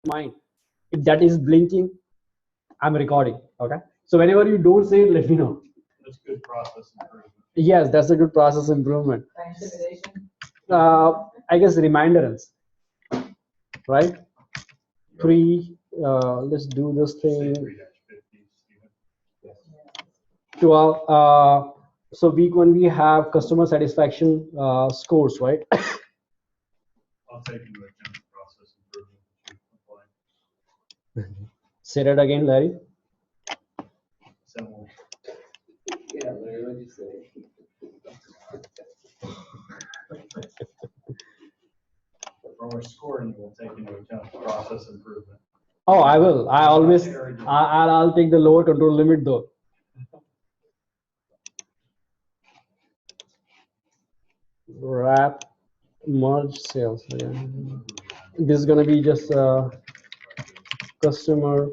mind. If that is blinking, I'm recording. Okay. So whenever you don't say it, let me know. That's good process improvement. Yes, that's a good process improvement. I guess reminderance, right? Let's do this thing. 3-50, Stephen. 12. So week 1 we have customer satisfaction scores, right? I'll take into account the process improvement. Say that again, Larry. So Yeah, Larry, what did you say? for our scoring, we'll take into account the process improvement. Oh, I will. I always. I'll take the lower control limit though. Wrap merge sales. Yeah. This is gonna be just customer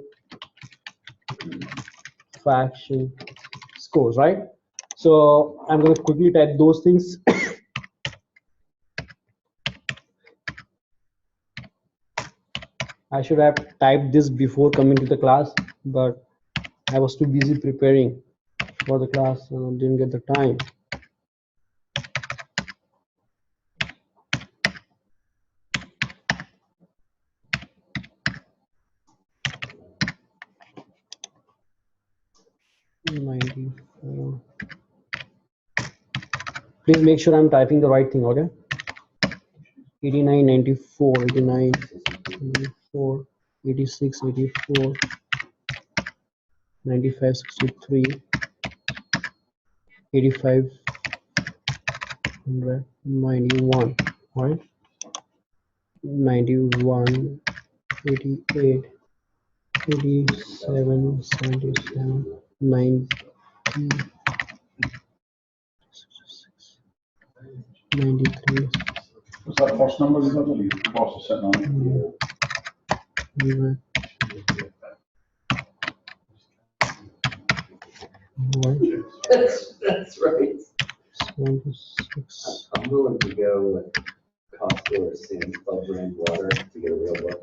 faction scores, right? So I'm gonna quickly type those things. I should have typed this before coming to the class, but I was too busy preparing for the class and didn't get the time. Please make sure I'm typing the right thing, okay? 89, 94, 89, 94, 86, 84, 95, 63, 85, 100, 91, right? 91, 88, 87, 77, 90, 93. What's that first number you got? The boss is sitting on it. That's right. 76. I'm willing to go with Costco or Sam's Club brand water to get a real look.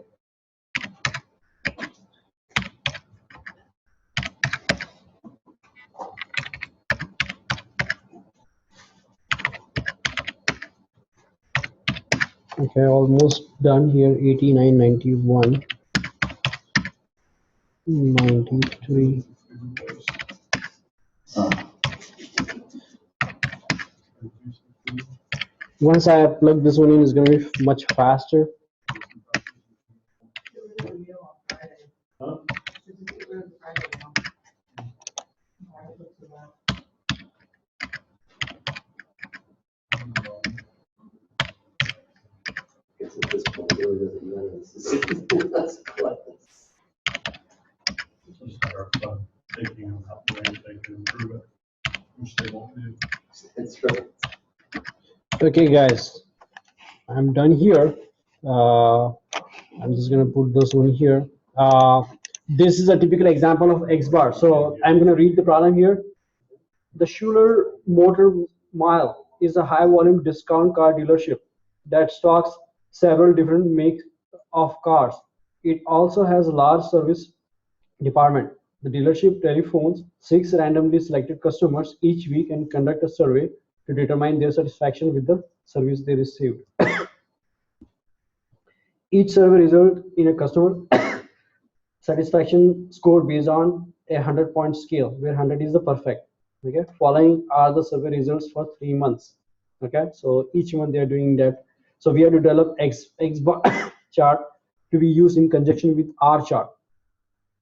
Okay, almost done here. 89, 91, 93. Once I plug this one in, it's going to be much faster. Because at this point, it really doesn't matter. That's class. Just our fun thinking of how they can improve it, which they won't do. That's right. Okay, guys, I'm done here. I'm just going to put this one here. This is a typical example of X bar. So I'm going to read the problem here. The Schuler Motor Mile is a high volume discount car dealership that stocks several different makes of cars. It also has a large service department. The dealership telephones 6 randomly selected customers each week and conduct a survey to determine their satisfaction with the service they received. Each survey results in a customer satisfaction score based on a 100-point scale, where 100 is the perfect. Okay, following are the survey results for 3 months. Okay, so each month they are doing that. So we have to develop X bar chart to be used in conjunction with R chart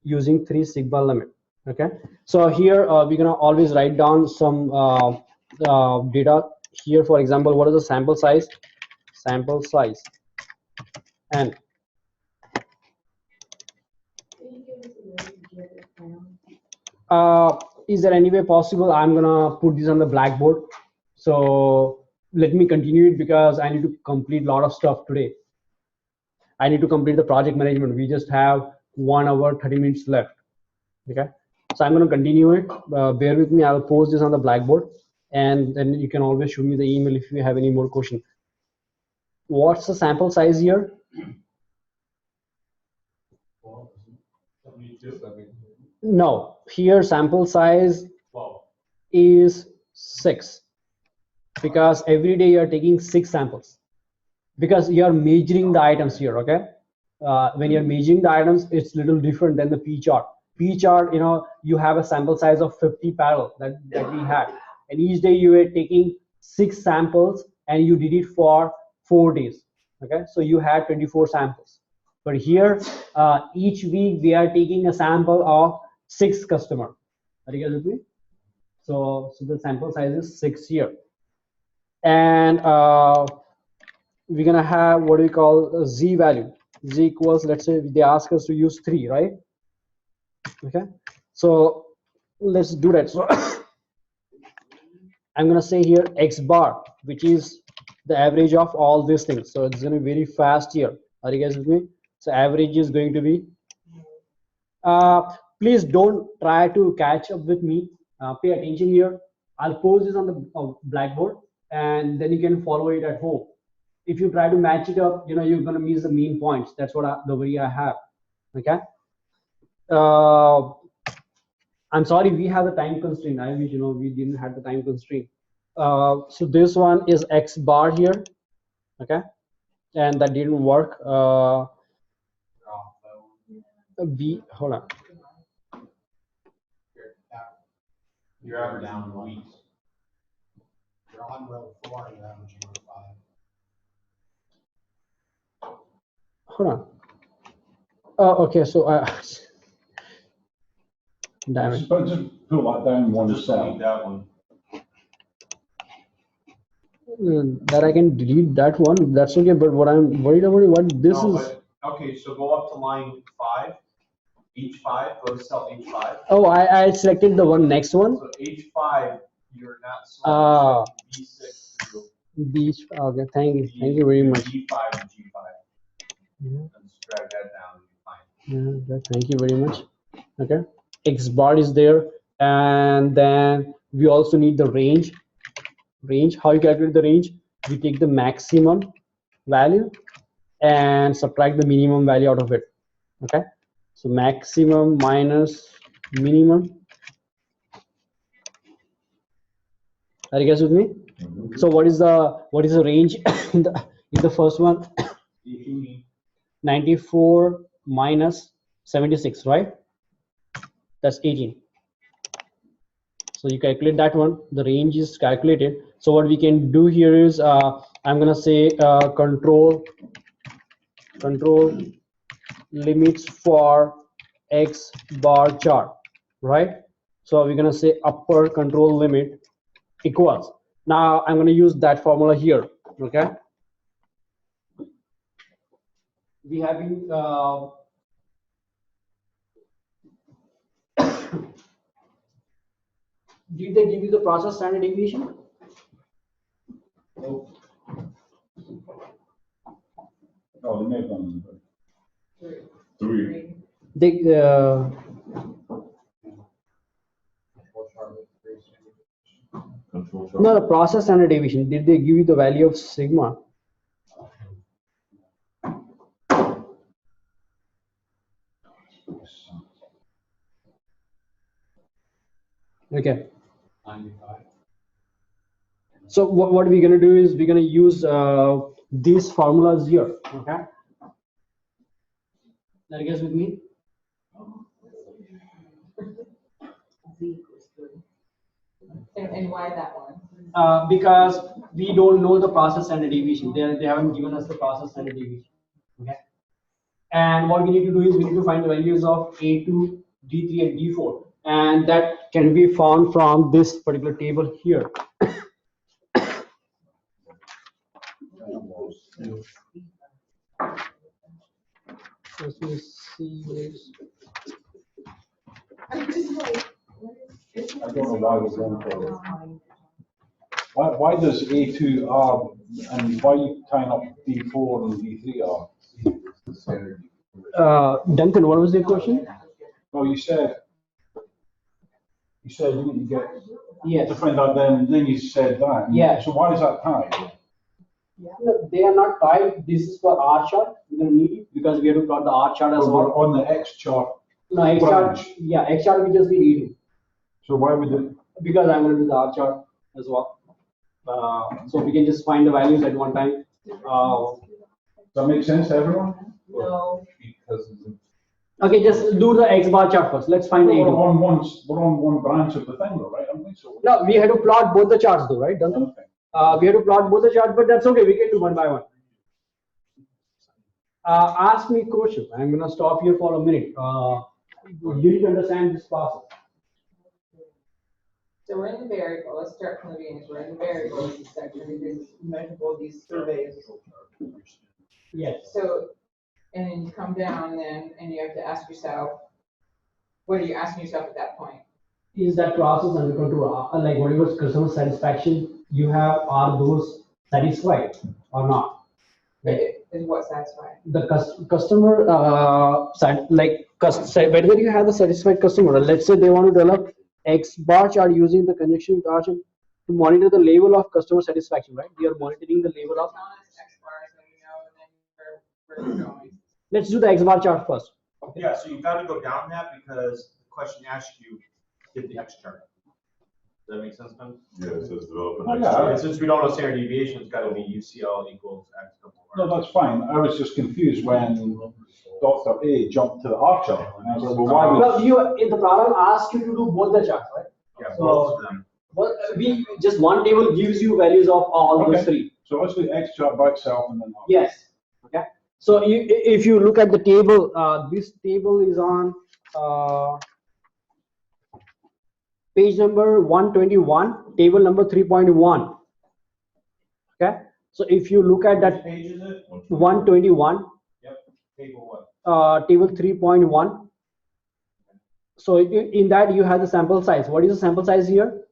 using 3 sigma limit. Okay, so here we're gonna always write down some data here. For example, what is the sample size? Sample size and is there any way possible? I'm gonna put this on the blackboard. So let me continue it because I need to complete a lot of stuff today. I need to complete the project management. We just have 1 hour 30 minutes left. Okay, so I'm going to continue it. Bear with me. I will post this on the blackboard, and then you can always shoot me the email if you have any more questions. What's the sample size here? 12, isn't it? 72? No, here sample size 12. is 6 because every day you are taking 6 samples because you are measuring the items here. Okay, when you're measuring the items, it's little different than the P chart. P chart, you have a sample size of 50 parallel that we had, and each day you were taking 6 samples and you did it for 4 days. Okay, so you had 24 samples. But here, each week we are taking a sample of 6 customer. Are you guys with me? So the sample size is 6 here, and we're gonna have what we call a z value. Z equals, let's say they ask us to use 3, right? Okay, so let's do that. So I'm gonna say here x bar, which is the average of all these things. So it's gonna be very fast here. Are you guys with me? So average is going to be. Please don't try to catch up with me. Pay attention here. I'll post this on the Blackboard, and then you can follow it at home. If you try to match it up, you're gonna miss the main points. That's what the worry I have. Okay. I'm sorry, we have a time constraint. I wish we didn't have the time constraint. So this one is x bar here. Okay, and that didn't work. Hold on. You're averaging down weeks. You're on row 4, you're averaging row 5. Hold on. Oh, okay. So damn it. But just pull that down one Just delete cell. that one. That I can delete that one. That's okay. But what I'm worried about is what this No, is. but- okay, so go up to line 5, H5, go to cell H5. Oh, I selected the one next one. So H5, you're not Ah. selecting B6 through Beach. Okay. Thank you very much. G5 and G5. Yeah. And just drag that down and you're fine. Yeah, thank you very much. Okay, x bar is there, and then we also need the range. How you calculate the range? We take the maximum value and subtract the minimum value out of it. Okay, so maximum minus minimum. Are you guys with me? So what is the range in the first one? 94 minus 76, right? That's 18. So you calculate that one. The range is calculated. So what we can do here is I'm gonna say control limits for x bar chart, right? So we're gonna say upper control limit equals. Now I'm gonna use that formula here. Okay. We have been did they give you the process standard deviation? Oh, they may have done. 3. They Control no, the process standard deviation. Did they give you the value of sigma? Okay. 95. So what we're gonna do is we're gonna use these formulas here. Okay. Are you guys with me? And why that one? Because we don't know the process standard deviation. They haven't given us the process standard deviation. Okay. And what we need to do is we need to find the values of A2, D3, and D4, and that can be found from this particular table here. Let me see this. I'm just like, I don't know why we're going for it. Why does A2R and why you tying up D4 and D3R? Duncan, what was the question? No, you said you didn't get Yes. to find out then you said that. Yeah. So why is that tied? No, they are not tied. This is for R chart. We're gonna need it. because we have to plot the R chart as So well. we're on the X chart, No, X chart, branch. yeah, X chart we just need E2 so why would it, because I'm going to do the R chart as well. So we can just find the values at one time. does that make sense to everyone? No. Okay, just do the X bar chart first. Let's find the We're E2. on one branch of the thing though, right, aren't we? So. No, we had to plot both the charts though, right? Duncan? Okay. We have to plot both the charts, but that's okay. We can do one by one. Ask me questions. I'm gonna stop here for a minute. You need to understand this process. So we're in the variable, let's start from the beginning, so we're in the variables section, because you mentioned all these surveys. Yes. So, and then you come down then, and you have to ask yourself, what are you asking yourself at that point? Is that process under control? Like whatever customer satisfaction you have, are those satisfied or not? Is what satisfying? The customer, whether you have a satisfied customer, let's say they want to develop X bar chart using the conjunction with R chart to monitor the level of customer satisfaction, right? We are monitoring the level of. Tell us X bars, let me know, and then where we're going. Let's do the X bar chart first. Yeah, so you gotta go down that because the question asked you, get the X chart. Does that make sense, Ben? Yeah, it says develop Oh, an yeah. extra. And since we don't know standard deviation, it's gotta be UCL equals X double No, R. that's fine. I was just confused when Dr. A jumped to the R chart. And I was like, well, why would? Well, in the problem asks you to do both the charts, right? Yeah, So- both of them. But we just one table gives you values of all those Okay. three. So let's do X chart by itself and then. R. Yes. Okay. So if you look at the table, this table is on page number 121, table number 3.1. Okay. So if you look at Which that page is it? 121, Yep, table what? table 3.1. So in that you have the sample size. What is the sample size here?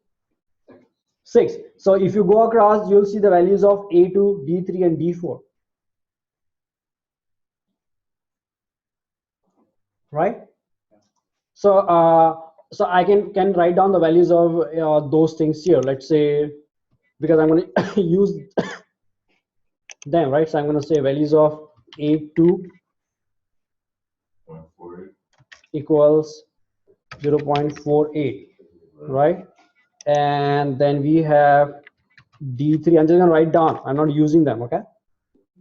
6. So if you go across, you'll see the values of A2, D3, and D4. Right? So so I can write down the values of those things here. Let's say, because I'm going to use them, right? So I'm going to say values of A2 0.48. equals 0.48, right? And then we have D3. I'm just going to write down. I'm not using them, okay?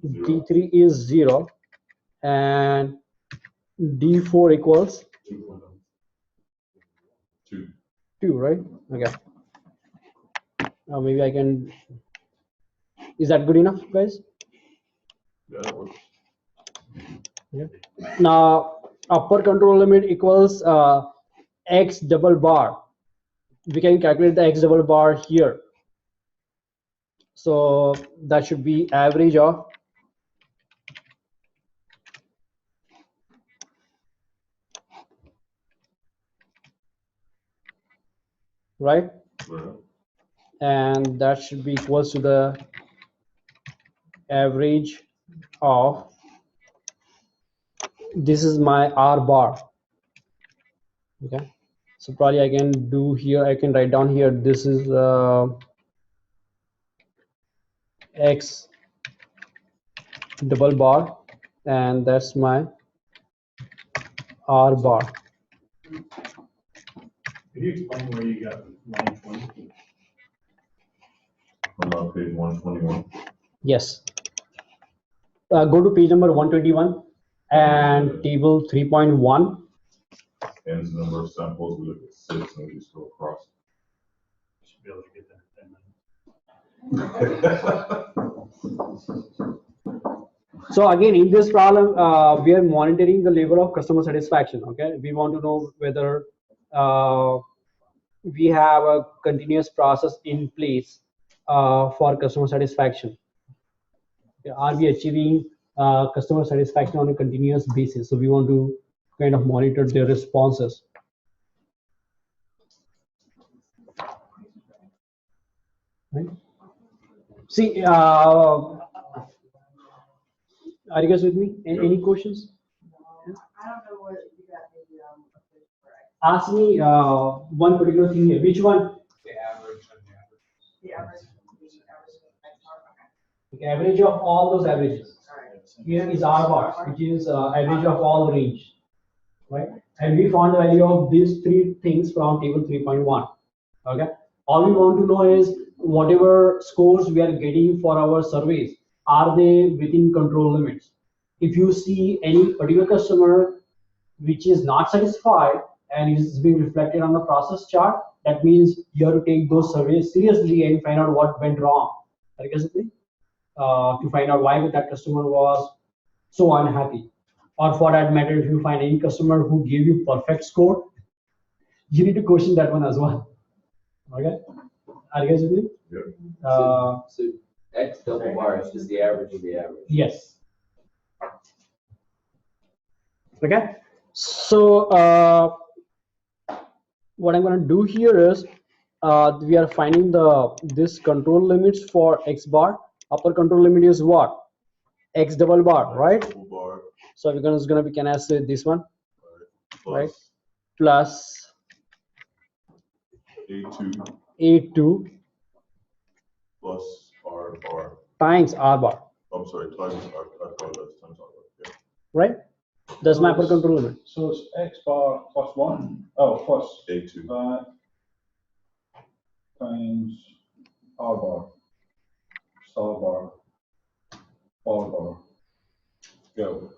D3 is 0 and D4 equals 2. 2, right? Okay. Now maybe I can. Is that good enough, guys? Yeah, that works. Yeah. Now upper control limit equals X double bar. We can calculate the X double bar here. So that should be average of right, Right. and that should be equals to the average of, this is my R bar. Okay, so probably I can do here, I can write down here, this is X double bar, and that's my R bar. Can you explain where you got line 20? I'm on page 121. Yes. Go to page number 121 and table 3.1. Ends number of samples, we look at 6 and we just go across. Should be able to get that in 10 minutes. So again, in this problem, we are monitoring the level of customer satisfaction. Okay, we want to know whether we have a continuous process in place for customer satisfaction. Are we achieving customer satisfaction on a continuous basis? So we want to kind of monitor their responses. Right? See, are you guys with me? Any questions? I don't know what you got maybe Ask me one particular thing here. Which one? The average and the average. the average. The average of all those averages. Alright. here is R bar, which is average of all the range, right? And we found the value of these three things from table 3.1. Okay. All we want to know is whatever scores we are getting for our surveys, are they within control limits? If you see any particular customer which is not satisfied and is being reflected on the process chart, that means you have to take those surveys seriously and find out what went wrong. To find out why that customer was so unhappy. Or for that matter, if you find any customer who gave you perfect score, you need to question that one as well. Okay? Are you guys with me? Yeah. So X double bar is just the average of the average. Yes. Okay. So what I'm going to do here is we are finding this control limits for X bar. Upper control limit is what? X double bar, right? Double bar, So we're gonna be, can I say this one, right? plus Plus A2 A2 plus R bar. times R bar, I'm sorry, times R, I apologize, times R bar, yeah. right? That's my upper control limit. So it's X bar plus 1, oh, plus A2. that times R bar, star bar, bar bar, go.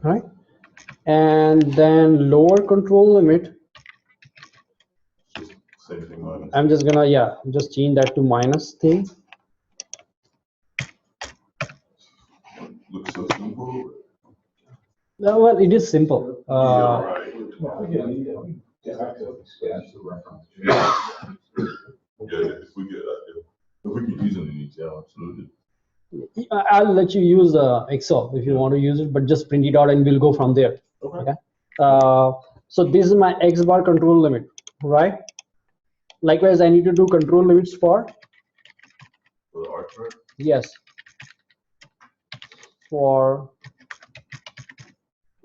Right? And then lower control limit, Just same thing minus. I'm just gonna, yeah, just change that to minus thing. Looks so simple. Well, it is simple. Yeah, right. Yeah, if we get, if we could use it in Excel, absolutely. I'll let you use Excel if you want to use it, but just print it out and we'll go from there. Okay. So this is my X bar control limit, right? Likewise, I need to do control limits for, For the R chart, yes, for,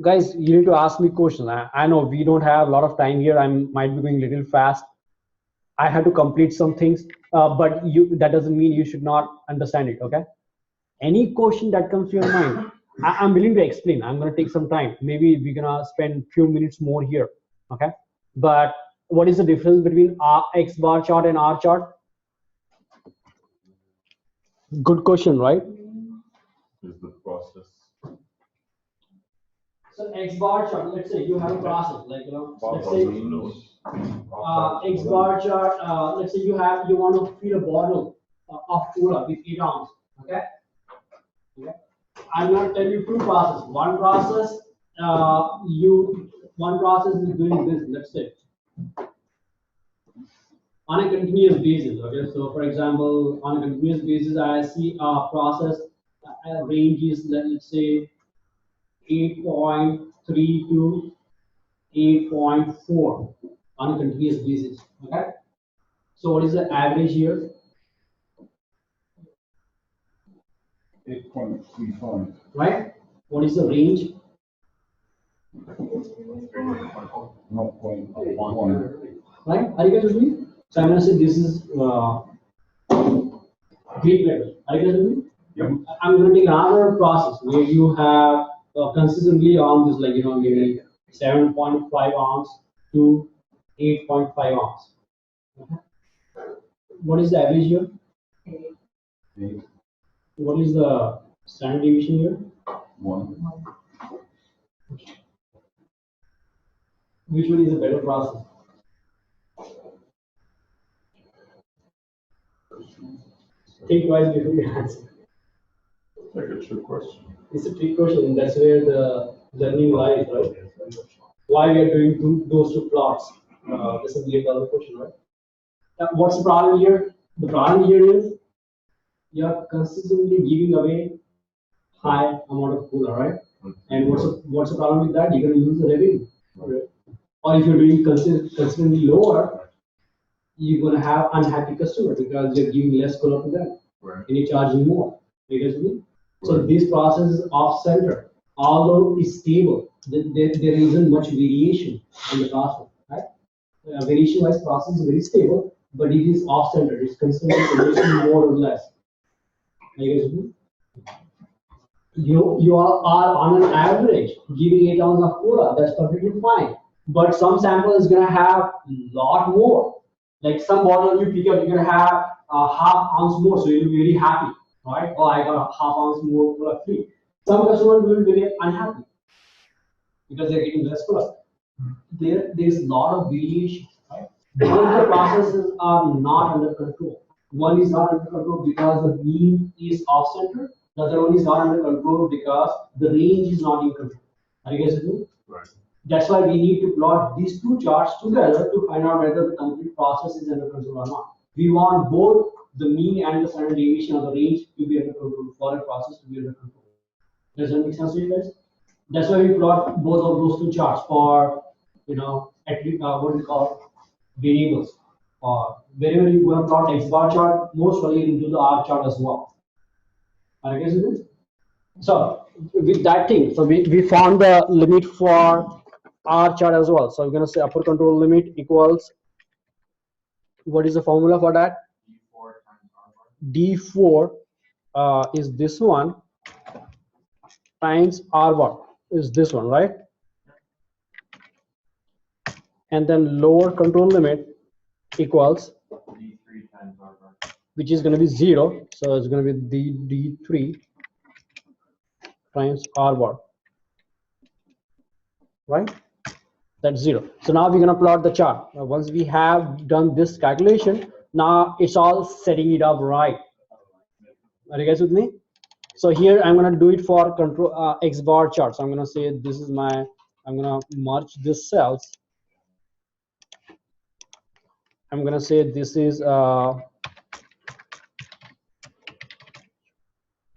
guys, you need to ask me questions. I know we don't have a lot of time here. I might be going a little fast. I had to complete some things, but that doesn't mean you should not understand it, okay? Any question that comes to your mind, I'm willing to explain. I'm gonna take some time. Maybe we're gonna spend few minutes more here, okay? But what is the difference between X bar chart and R chart? Good question, right? is the process. So X bar chart, let's say you have a process, like, you know, let's say X bar chart, let's say you want to fill a bottle of cola with 8 ounces, okay? Okay. I'm going to tell you two processes. One process, one process is doing this, let's say, on a continuous basis, okay? So for example, on a continuous basis, I see a process range is, let's say, 8.3 to 8.4 on a continuous basis, okay? So what is the average here? 8.35. Right? What is the range? 0.1. Right? Are you guys with me? So I'm gonna say this is Greek letter. Are you guys with me? Yep. I'm gonna take another process where you have consistently on this, like, you know, maybe 7.5 ounce to 8.5 ounce. Okay. What is the average here? 8, What is the standard deviation here? 1. Which one is a better process? Think twice before you answer. Like a trick question. It's a trick question. That's where the learning lies, right? Why we are doing those two plots? That's a weird other question, right? What's the problem here? The problem here is you are consistently giving away high amount of cola, right? And what's the problem with that? You're going to lose the revenue. Right? Or if you're doing consistently lower, you're going to have unhappy customers because you're giving less cola to them. Right. And you're charging more. You get me? So this process is off-center. Although it's stable, there isn't much variation in the process, right? Variation-wise process is very stable, but it is off-center. It's constantly producing more or less. Are you guys with me? You are on an average giving 8 ounces of cola. That's perfectly fine. But some sample is gonna have lot more. Like some bottle you pick up, you're gonna have a half ounce more, so you'll be very happy, right? Oh, I got a half ounce more cola free. Some customers will be very unhappy because they're getting less cola. There's a lot of variation, right? Both the processes are not under control. One is not under control because the beam is off center. The other one is not under control because the range is not in control. Are you guys with me? Right. That's why we need to plot these two charts together to find out whether the complete process is under control or not. We want both the mean and the standard deviation of the range to be under control for a process to be under control. Does that make sense to you guys? That's why we plot both of those two charts for, at least what we call variables. Or wherever you want to plot X bar chart, most probably you do the R chart as well. Are you guys with it? So with that thing, so we found the limit for R chart as well. So we're gonna say upper control limit equals, what is the formula for that? D4 is this one times R bar is this one, right? And then lower control limit equals D3 times R bar. which is going to be 0, so it's going to be D3 times R bar, right? That's 0. So now we're going to plot the chart. Once we have done this calculation, now it's all setting it up right. Are you guys with me? So here I'm going to do it for control X bar chart. So I'm going to say this is my, I'm going to merge this cells. I'm going to say this is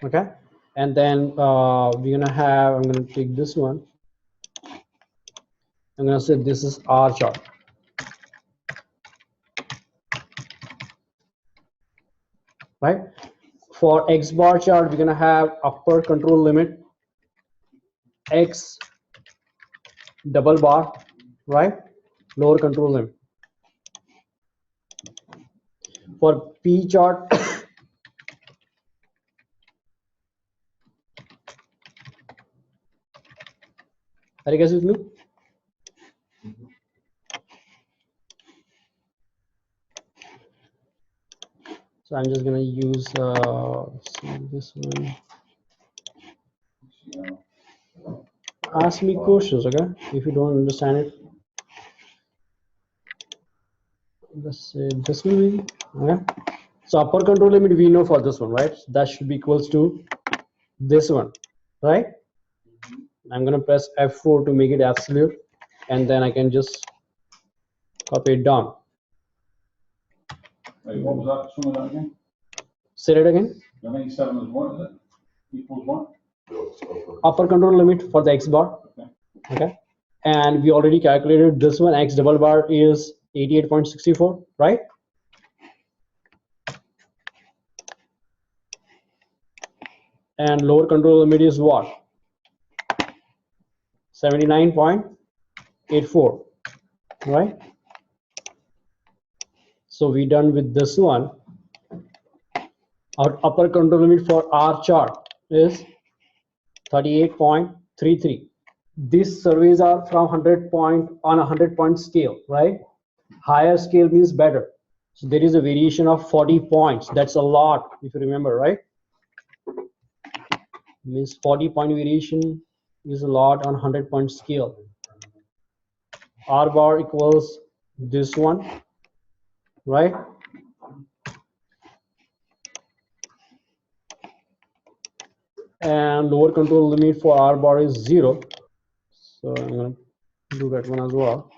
okay, and then we're gonna have, I'm gonna take this one, I'm gonna say this is R chart, right? For X bar chart, we're gonna have upper control limit X double bar, right? Lower control limit. For P chart, are you guys with me? So I'm just gonna use this one. Ask me questions, okay? If you don't understand it, let's say this one maybe. Okay. So upper control limit we know for this one, right? So that should be equals to this one, right? I'm gonna press F4 to make it absolute, and then I can just copy it down. Right, what was that? Some of that again? Say it again. The 97 is what, is it? Equals what? Upper control limit for the X bar. Okay. And we already calculated this one, X double bar is 88.64, right? And lower control limit is what? 79.84, right? So we done with this one. Our upper control limit for R chart is 38.33. These surveys are from 100 point on a 100-point scale, right? Higher scale means better. So there is a variation of 40 points. That's a lot, if you remember, right? Means 40-point variation is a lot on 100-point scale. R bar equals this one, right? And lower control limit for R bar is 0. So I'm going to do that one as well.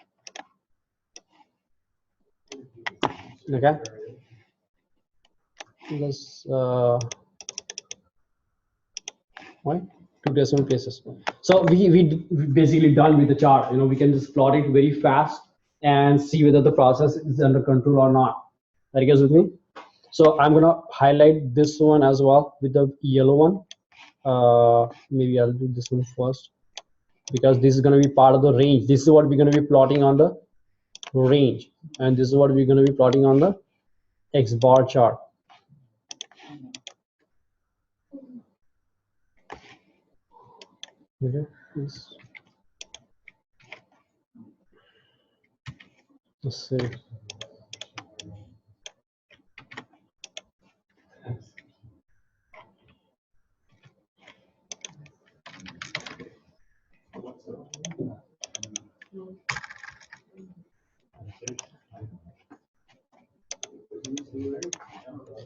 Okay. Let's right, 2 decimal places. So we basically done with the chart. We can just plot it very fast and see whether the process is under control or not. Are you guys with me? So I'm gonna highlight this one as well with the yellow one. Maybe I'll do this one first because this is going to be part of the range. This is what we're going to be plotting on the range, and this is what we're going to be plotting on the X bar chart. Okay. Let's see.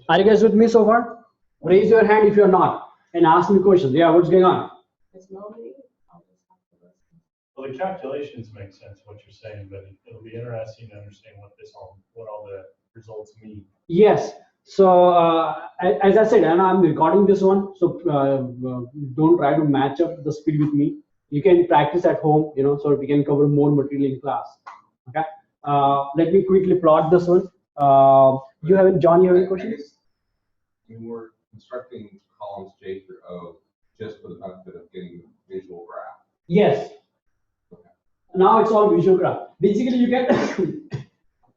Are you guys with me so far? Raise your hand if you're not and ask me questions. Yeah, what's going on? Well, the calculations make sense, what you're saying, but it'll be interesting to understand what all the results mean. Yes. So as I said, and I'm recording this one, so don't try to match up the speed with me. You can practice at home, so we can cover more material in class. Okay. Let me quickly plot this one. John, you have any questions? I mean, we're constructing columns J through O just for the benefit of getting visual graph. Yes. Now it's all visual graph. Basically, you can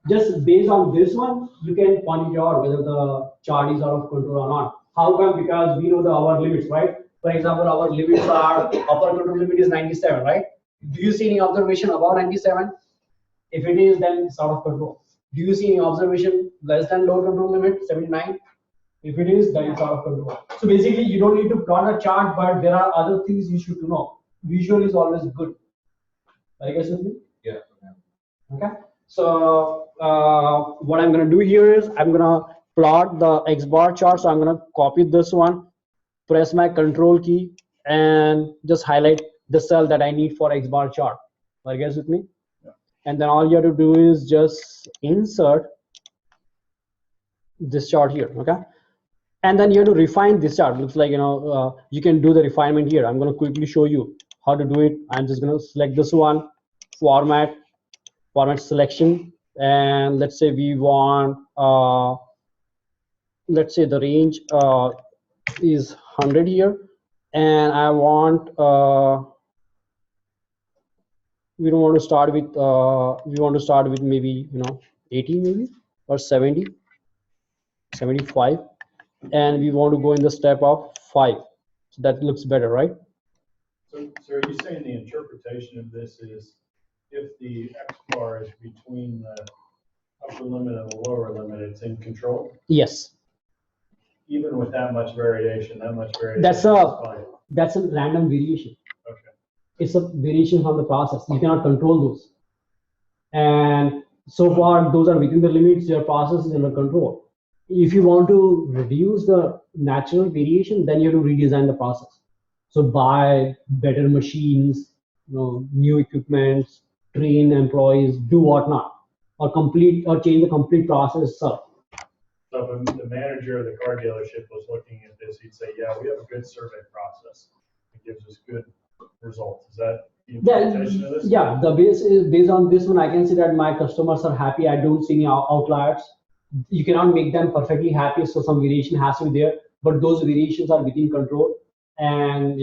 just based on this one, you can point it out whether the chart is out of control or not. How come? Because we know our limits, right? For example, our limits are upper control limit is 97, right? Do you see any observation above 97? If it is, then it's out of control. Do you see any observation less than lower control limit, 79? If it is, then it's out of control. So basically, you don't need to plot a chart, but there are other things you should know. Visual is always good. Are you guys with me? Yeah. Okay. So what I'm going to do here is I'm going to plot the X bar chart. So I'm going to copy this one, press my control key, and just highlight the cell that I need for X bar chart. Are you guys with me? Yeah. And then all you have to do is just insert this chart here. Okay. And then you have to refine this chart. Looks like, you can do the refinement here. I'm going to quickly show you how to do it. I'm just going to select this one, format selection, and let's say we want, let's say the range is 100 here, and I want, we don't want to start with, we want to start with maybe, 80 maybe, or 70, 75. And we want to go in the step of 5. So that looks better, right? So are you saying the interpretation of this is if the X bar is between the upper limit and the lower limit, it's in control? Yes. Even with that much variation, That's is fine. That's a random variation. Okay. It's a variation from the process. You cannot control those. And so far, those are within the limits. Your process is under control. If you want to reduce the natural variation, then you have to redesign the process. So buy better machines, new equipment, train employees, do whatnot, or change the complete process itself. So if the manager of the car dealership was looking at this, he'd say, yeah, we have a good survey process. It gives us good results. Is that the interpretation of this? Yeah, the based on this one, I can see that my customers are happy. I don't see any outliers. You cannot make them perfectly happy, so some variation has to be there, but those variations are within control. And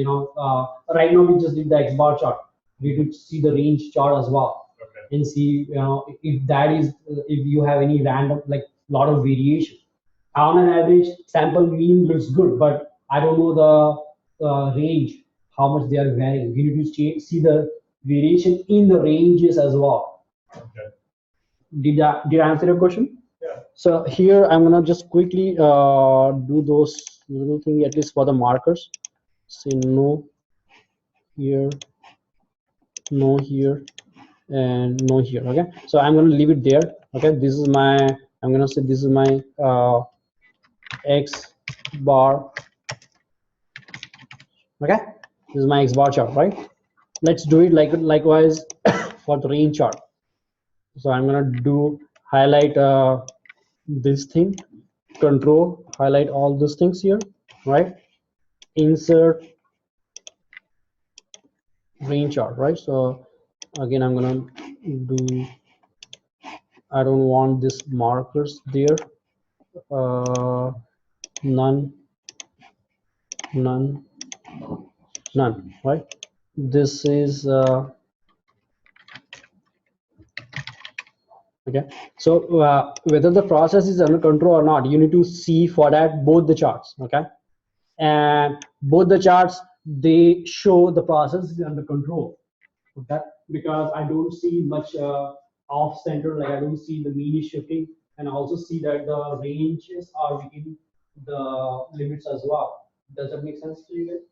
right now we just did the X bar chart. We could see the range chart as well. Okay. And see if you have any random, like lot of variation. On an average, sample mean looks good, but I don't know the range, how much they are varying. We need to see the variation in the ranges as well. Okay. Did I answer your question? Yeah. So here I'm gonna just quickly do those little thing, at least for the markers. Say no here, no here, and no here. Okay. So I'm gonna leave it there. Okay. This is my. I'm gonna say this is my X bar. Okay. This is my X bar chart, right? Let's do it likewise for the range chart. So I'm gonna highlight this thing, control, highlight all these things here, right? Insert range chart, right? So again, I'm gonna do, I don't want this markers there, none, right? This is okay. So whether the process is under control or not, you need to see for that both the charts. Okay. And both the charts, they show the process is under control. Okay, because I don't see much off center, like I don't see the mean is shifting, and I also see that the ranges are within the limits as well. Does that make sense to you guys?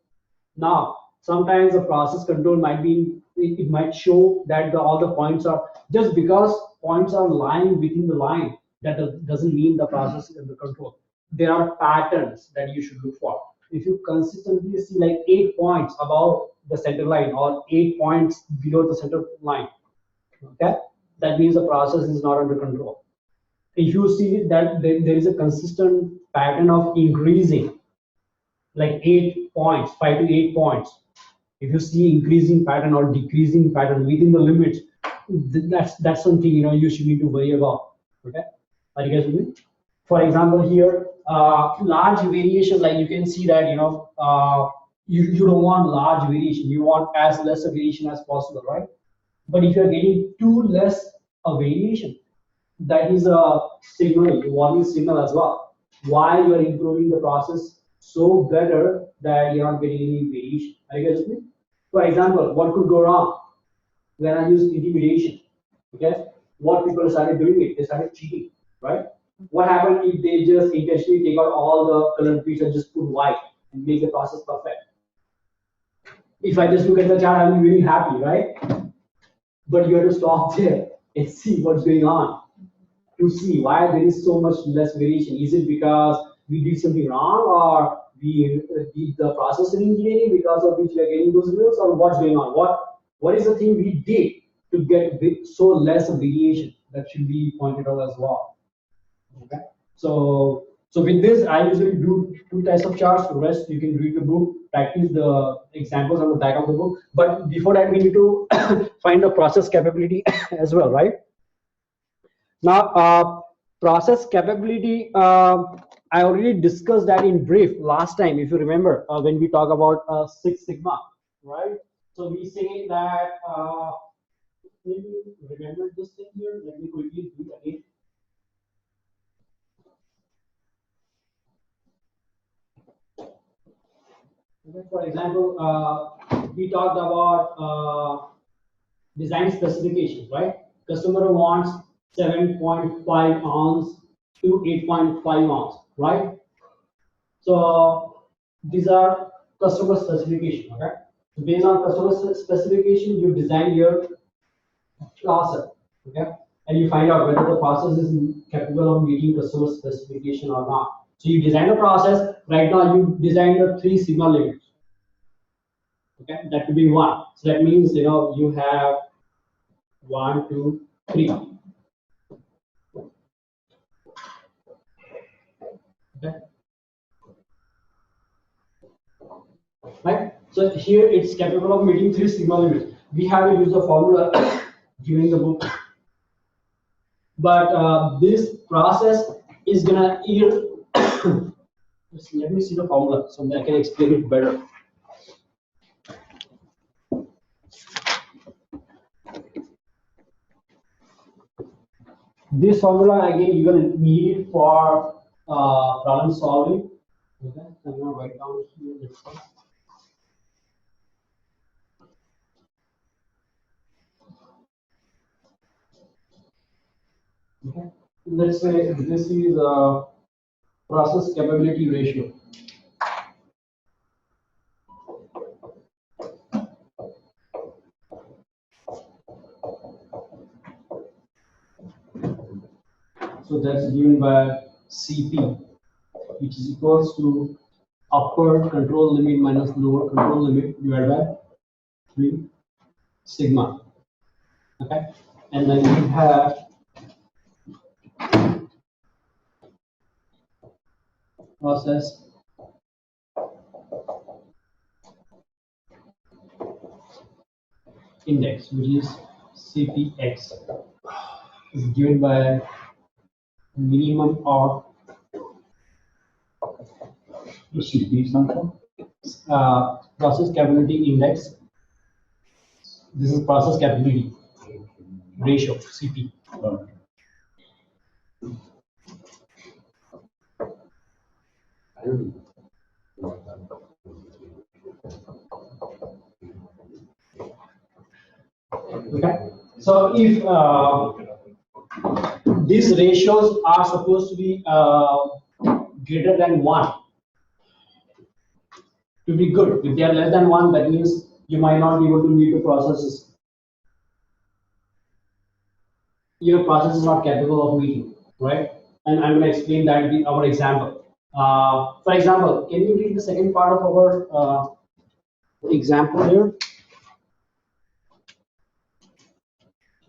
Now, sometimes the process control might be, it might show that all the points are, just because points are lying within the line, that doesn't mean the process is under control. There are patterns that you should look for. If you consistently see like 8 points above the center line or 8 points below the center line, okay, that means the process is not under control. If you see that there is a consistent pattern of increasing, like 8 points, 5 to 8 points. If you see increasing pattern or decreasing pattern within the limits, that's something you should need to worry about. Okay, are you guys with me? For example, here, large variation, like you can see that you don't want large variation. You want as less a variation as possible, right? But if you're getting too less a variation, that is a signal, a warning signal as well. Why you are improving the process so better that you're not getting any variation. Are you guys with me? For example, what could go wrong when I use intimidation? Okay, what people started doing it, they started cheating, right? What happened if they just intentionally take out all the colored bits and just put white and make the process perfect? If I just look at the chart, I'll be really happy, right? But you have to stop there and see what's going on, to see why there is so much less variation. Is it because we did something wrong, or we did the process engineering because of which we are getting those results, or what's going on? What is the thing we did to get so less variation? That should be pointed out as well. Okay. So with this, I usually do 2 types of charts. The rest you can read the book, practice the examples on the back of the book. But before that, we need to find the process capability as well, right? Now, process capability, I already discussed that in brief last time, if you remember, when we talk about Six Sigma, right? So we say that, maybe remember this thing here. Let me quickly do it again. Okay, for example, we talked about design specifications, right? Customer wants 7.5 ounce to 8.5 ounce, right? So these are customer specification, okay? So based on customer specification, you design your process, okay? And you find out whether the process is capable of meeting customer specification or not. So you design a process. Right now, you design the 3 sigma limits. Okay, that could be 1. So that means you have 1, 2, 3. Okay. Right. So here it's capable of meeting 3 sigma limits. We have to use the formula given in the book. But this process is gonna yield. Let me see the formula so I can explain it better. This formula again you're gonna need it for problem solving. Okay, so I'm gonna write down here this one. Okay, let's say this is a process capability ratio. So that's given by CP, which is equals to upper control limit minus lower control limit divided by 3 sigma. Okay, and then we have process index, which is CPX, is given by minimum of The CP stands for? process capability index. This is process capability ratio, CP. I don't know. Okay, so if these ratios are supposed to be greater than 1 to be good. If they are less than 1, that means you might not be able to meet the processes. Your process is not capable of meeting, right? And I'm going to explain that in our example. For example, can you read the second part of our example here?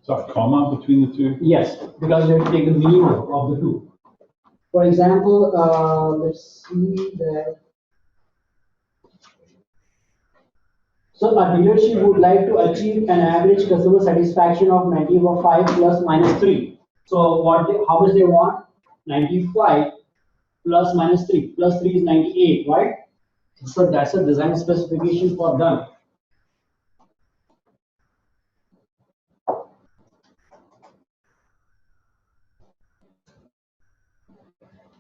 Is that a comma between the two? Yes, because we have to take the minimum of the two. For example, let's see that. So a dealership would like to achieve an average customer satisfaction of 95 plus minus 3. So how much they want? 95 plus minus 3. Plus 3 is 98, right? So that's a design specification for them.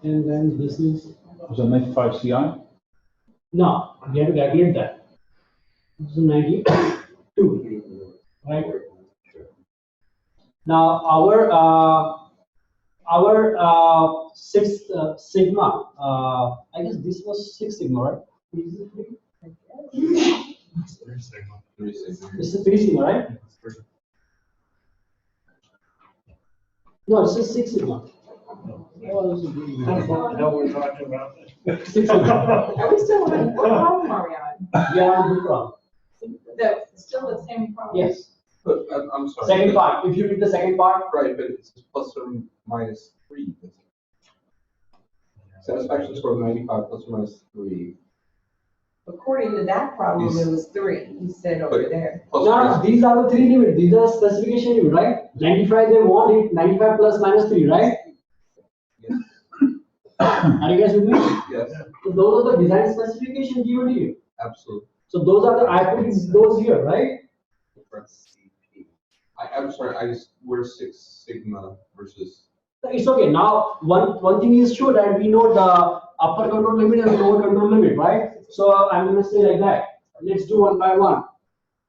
And then this is. Was it 95 CI? No, we have to calculate that. This is 92, right? Now our sixth sigma. I guess this was 6 sigma, right? Is it 3? It's 3 sigma. 3 sigma. This is 3 sigma, right? No, it's just 6 sigma. Oh, this is really That's what the hell we're talking about. 6 sigma. Are we still on, what problem are we on? Yeah, good problem. Still the same problem? Yes. But I'm sorry. Second part. If you read the second part, Right, but it's plus or minus 3. Satisfaction score of 95 plus or minus 3. According to that problem, it was 3, he said over there. Plus or no, minus- these are the 3 limits. These are specification limit, right? 95 they want it. 95 plus minus 3, right? Yes. Are you guys with me? Yes, So those are the design specification given to you. absolutely. So those are the I put those here, right? I'm sorry, where's 6 sigma versus? It's okay. Now one thing is sure that we know the upper control limit and lower control limit, right? So I'm gonna say like that. Let's do one by one,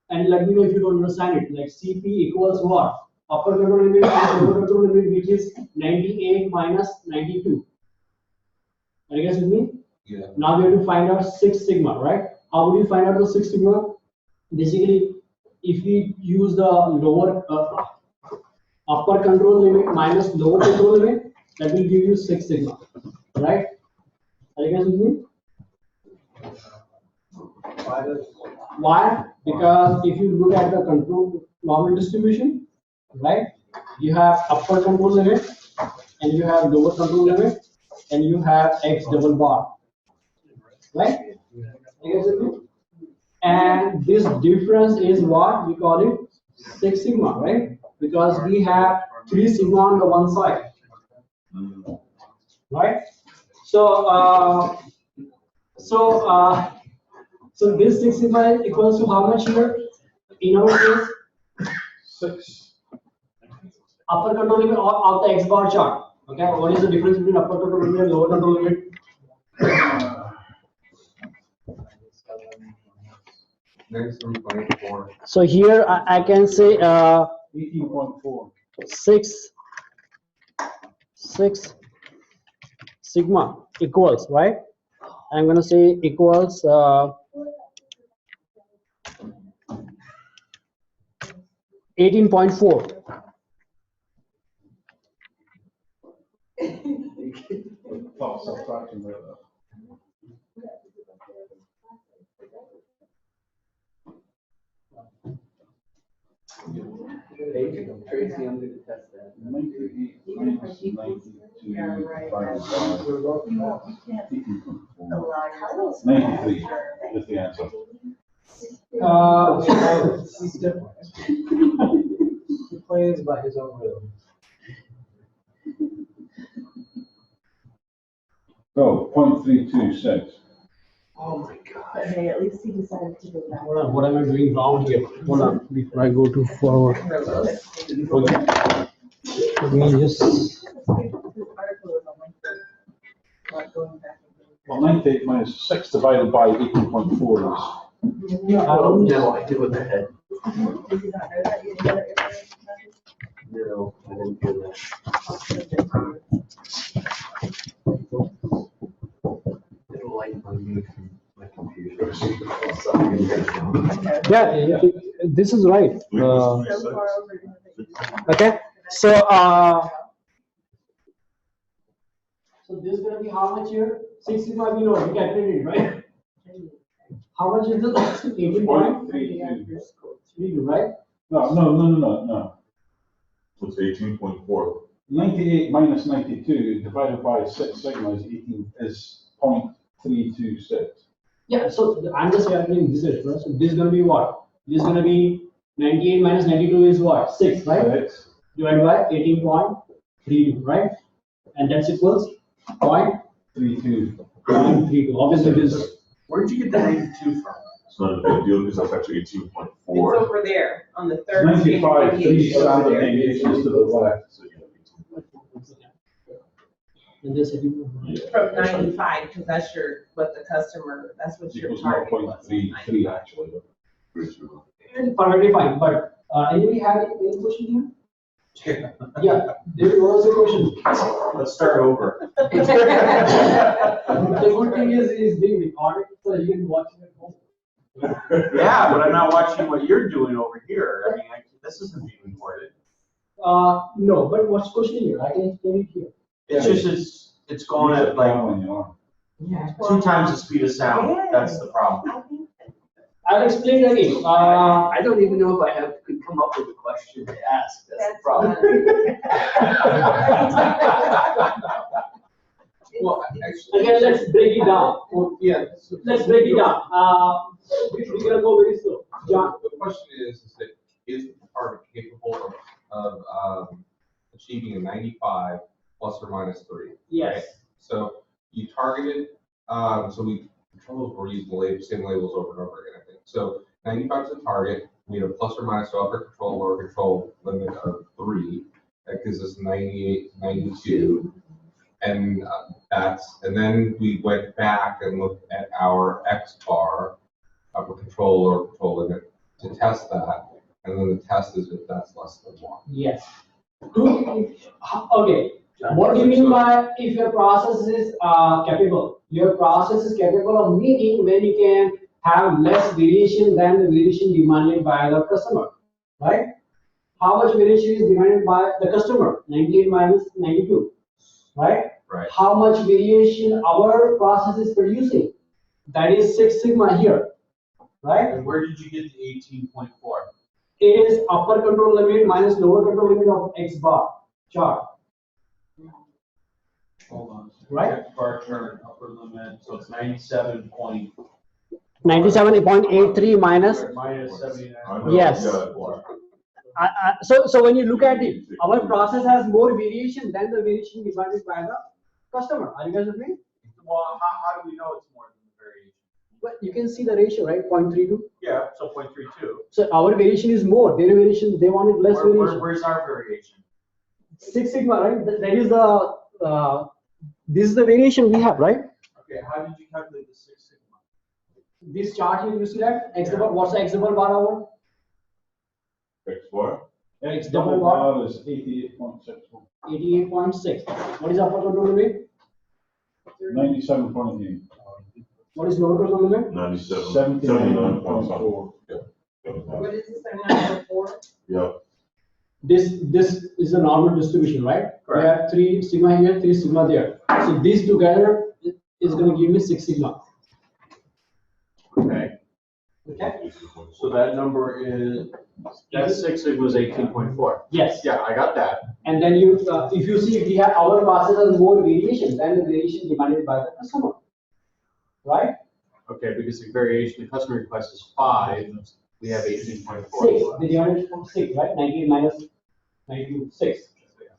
and let me know if you don't understand it. Like CP equals what? Upper control limit and lower control limit, which is 98 minus 92. Are you guys with me? Yeah. Now we have to find out 6 sigma, right? How would you find out the 6 sigma? Basically, if we use the lower upper control limit minus lower control limit, that will give you 6 sigma, right? Are you guys with me? Why? Because if you look at the control normal distribution, right? You have upper control limit, and you have lower control limit, and you have X double bar, right? Are you guys with me? And this difference is what we call it 6 sigma, right? Because we have 3 sigma on the one side, right? So so this 6 sigma equals to how much here? In our case, 6. upper control limit of the X bar chart. Okay, what is the difference between upper control limit and lower control limit? Next 3.4. So here I can say 18.4. 6 sigma equals, right? I'm gonna say equals 18.4. Oh, subtraction there. Tracy, I'm gonna test that. 98 minus 92 divided by 18.4. 93 is the answer. He's different. He plays by his own rhythm. So, 0.326. Oh my God. But hey, at least he decided to go back. Hold on, what am I doing wrong here? Hold on, before I go to forward. Let me just. This article is on LinkedIn. Not going back. Well, 98 minus 6 divided by 18.4 is. I have no idea what the head. Did you not know that yet? No, I didn't do that. It'll light on me from my computer. Yeah, this is right. Okay, so so this is gonna be how much here? 6 sigma, we know, we calculated it, right? How much is it? 18.32, right? No. It's 18.4. 98 minus 92 divided by 6 sigma is 0.326. Yeah, so I'm just calculating this rate, right? So this is gonna be what? This is gonna be 98 minus 92 is what? 6, right? Divided by 18.32, right? And that's equals 0.32. 0.32. Obviously, this. Where'd you get the 92 from? It's not a big deal because that's actually 18.4. It's over there on the third. 95, 3 deviation over standard there. deviations to the left. So, yeah, And this From 95, because that's what the customer, that's what your Equals target was. 0.33 actually. 18.4. perfectly fine, but anybody have any question here? Yeah, there was a question. Let's start over. The good thing is it's being recorded, so you can watch it at home. Yeah, but I'm not watching what you're doing over here. I mean, this isn't being recorded. No, but what's the question here? I can explain it here. It's just, it's going at like Yeah. 2 times the speed of sound. That's the problem. I'll explain it again. I don't even know if I could come up with a question to ask, that's the problem. Well, actually. Again, let's break it down. Yeah. Let's break it down. We're gonna go very slow. John. The question is that is the target capable of achieving a 95 plus or minus 3? Yes. Right? So you targeted, so controls were using the same labels over and over again, I think. So 95 is a target. We have a plus or minus, so upper control, lower control limit of 3. That gives us 98, 92. And and then we went back and looked at our X bar, upper control, lower control limit to test that. And then the test is if that's less than 1. Yes. Okay. What do you mean by if your process is capable? Your process is capable of meaning when you can have less variation than the variation demanded by the customer, right? How much variation is demanded by the customer? 98 minus 92, right? Right. How much variation our process is producing? That is 6 sigma here, right? And where did you get the 18.4? It is upper control limit minus lower control limit of X bar chart. Hold on. Right. X bar chart, upper limit, so it's 97 point. 97.83 minus. Minus 79. I know, Yes. yeah. So when you look at it, our process has more variation than the variation demanded by the customer. Are you guys with me? Well, how do we know it's more than the variation? Well, you can see the ratio, right? 0.32. Yeah, so 0.32. So our variation is more. Their variation, they wanted less variation. Where's our variation? 6 sigma, right? That is the this is the variation we have, right? Okay, how did you calculate the 6 sigma? This chart here, you see that? X double, what's the X double bar hour? X bar? X double bar is 88.61. 88.6. What is upper control limit? 97.8. What is lower control limit? 97, 79 point something. 79.4. What is this, 79.4? Yeah. This is a normal distribution, right? We have 3 sigma here, 3 sigma there. So these together is going to give me 6 sigma. Okay, Okay. so that number is, that 6 sigma was 18.4. Yes. Yeah, I got that. And then you, if you see, we have our process has more variation than the variation demanded by the customer, right? Okay, because the variation, the customer request is 5, we have 18.4. 6. The demanded from 6, right? 98 minus 92, 6.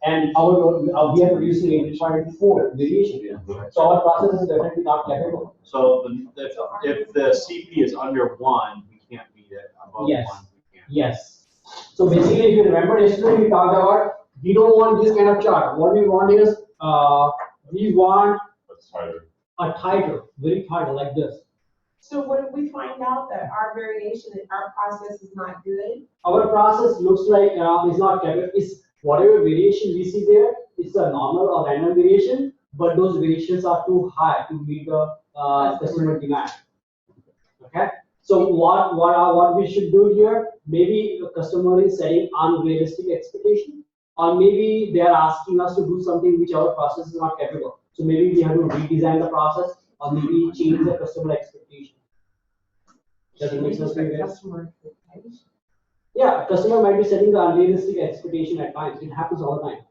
And we are producing 8.4 variation. So our process is definitely not capable. So if the CP is under 1, we can't meet it. Above Yes. 1, we can. Yes. So basically, if you remember yesterday, we talked about we don't want this kind of chart. What we want is we want That's tighter. a tighter, very tighter like this. So what if we find out that our variation, our process is not good? Our process looks like is not capable. whatever variation we see there, it's a normal or random variation, but those variations are too high to meet the customer demand. Okay, so what we should do here? Maybe the customer is setting unrealistic expectation, or maybe they are asking us to do something which our process is not capable. So maybe we have to redesign the process, or maybe change the customer expectation. Does it make sense to you guys? Customer expectation. Yeah, customer might be setting the unrealistic expectation at times. It happens all the time.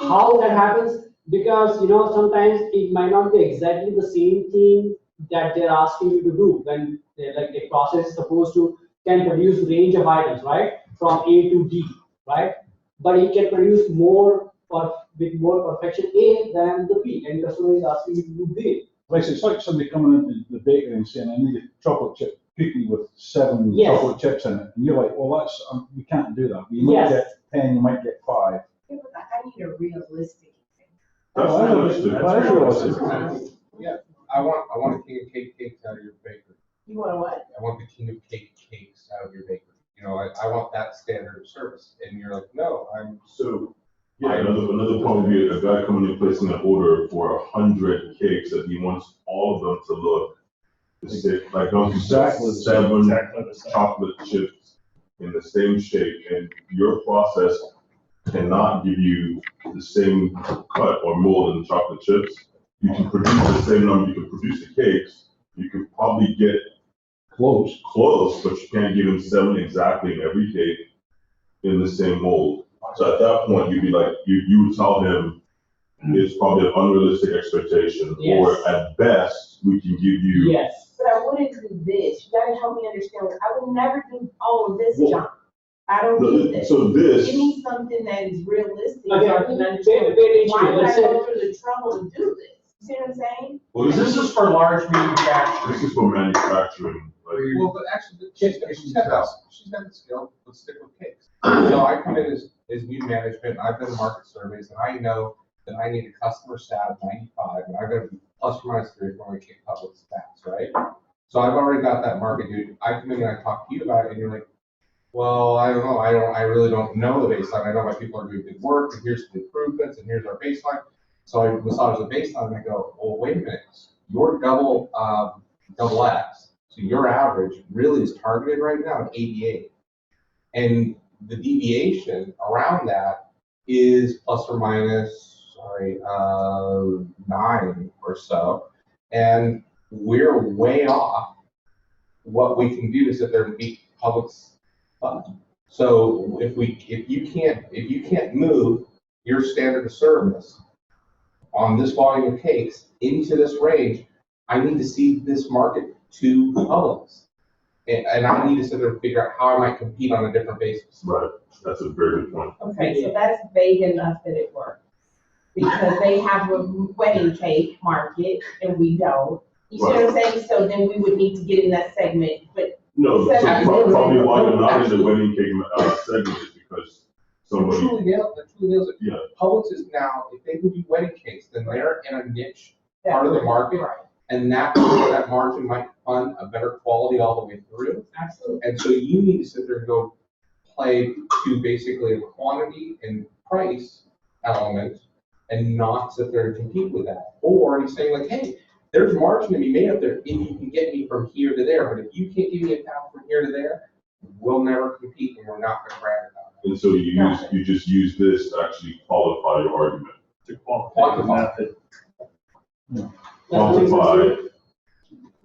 How that happens? Because sometimes it might not be exactly the same thing that they're asking you to do when like a process is supposed to can produce range of items, right? From A to D, right? But it can produce more or with more perfection A than the B, and customer is asking you to do B. Like, it's like somebody coming into the bakery and saying, I need a chocolate chip cookie with 7 Yes. chocolate chips in it. And you're like, well, that's, we can't do that. You might Yes. get 10, you might get 5. Yeah, but I need a realistic example. That's Well, realistic. that's realistic. Yeah, I want a king of cake cakes out of your bakery. You want what? I want the king of cake cakes out of your bakery. I want that standard of service. And you're like, no, So, yeah, another point would be a guy coming in placing an order for 100 cakes that he wants all of them to look the same, like those Exactly the same. 7 Exactly the same. chocolate chips in the same shape, and your process cannot give you the same cut or mold in the chocolate chips. You can produce the same number, you can produce the cakes, you could probably get close, but you can't give him 7 exactly in every cake in the same mold. So at that point, you'd be like, you would tell him it's probably an unrealistic expectation, Yes. or at best, we can give you. Yes. But I wouldn't do this. You gotta help me understand. I would never do all of this Well, junk. I don't do this. So this, Give me something that is realistic. Okay, so I can understand. wait, Why would let's I say- go through the trouble to do this? You see what I'm saying? well, This is for large manufacturers. this is for manufacturing, like, well, but actually, she's got the skill, let's stick with cakes. So I come in as new management, I've done market surveys, and I know that I need a customer sat of 95, and I've got to plus or minus 3 for my cake public stats, right? So I've already got that market, dude. I come in and I talk to you about it, and you're like, well, I don't know, I really don't know the baseline. I know my people are doing good work, and here's the improvements, and here's our baseline. So I massage the baseline, and I go, well, wait a minute, you're double X. So your average really is targeted right now at 88. And the deviation around that is plus or minus, 9 or so. And we're way off what we can do to sit there and beat public's fund. So if you can't move your standard of service on this volume of cakes into this range, I need to see this market to Publix. And I need to sit there and figure out how I might compete on a different basis. right, that's a very good point. Okay, so that's vague enough that it works. Because they have a wedding cake market and we don't. You see what I'm saying? So then we would need to get in that segment, but No, so Absolutely. probably why you're not in the wedding cake segment is because somebody, Truly nails it. yeah, Publix is now, if they would do wedding cakes, then they're in a niche part of the market. Right. And that margin might fund a better quality all the way through. Absolutely. And so you need to sit there and go play to basically a quantity and price element and not sit there and compete with that. Or he's saying like, hey, there's margin to be made up there if you can get me from here to there. But if you can't give me a path from here to there, we'll never compete and we're not going to brag about it. and so you just use this to actually qualify your argument. To quantify the method. Quantify,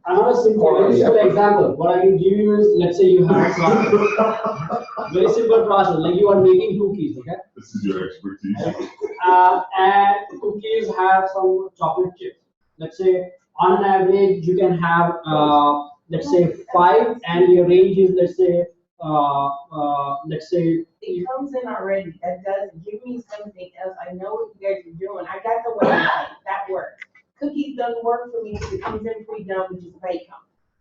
Another very simple example, what I can give you is, let's say you have a very simple process, like you are making cookies, okay? this is your expertise. And cookies have some chocolate chips. Let's say on an average, you can have, let's say 5, and your range is, let's say, It comes in already. That does give me something else. I know what you guys are doing. I got the wedding cake. That works. Cookies doesn't work for me because it comes in pre-done, which is bacon.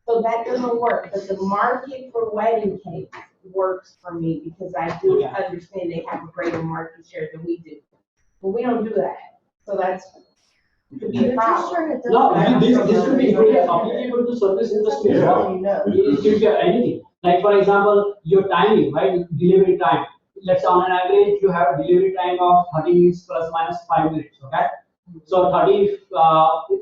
So that doesn't work. But the market for wedding cake works for me because I do Okay. understand they have a greater market share than we do. But we don't do that. So that's could be a problem. no, this could be equally applicable to service industry as well. You know. It could be anything. Like for example, your timing, right? Delivery time. let's say on an average, you have a delivery time of 30 minutes plus minus 5 minutes, okay? So 30,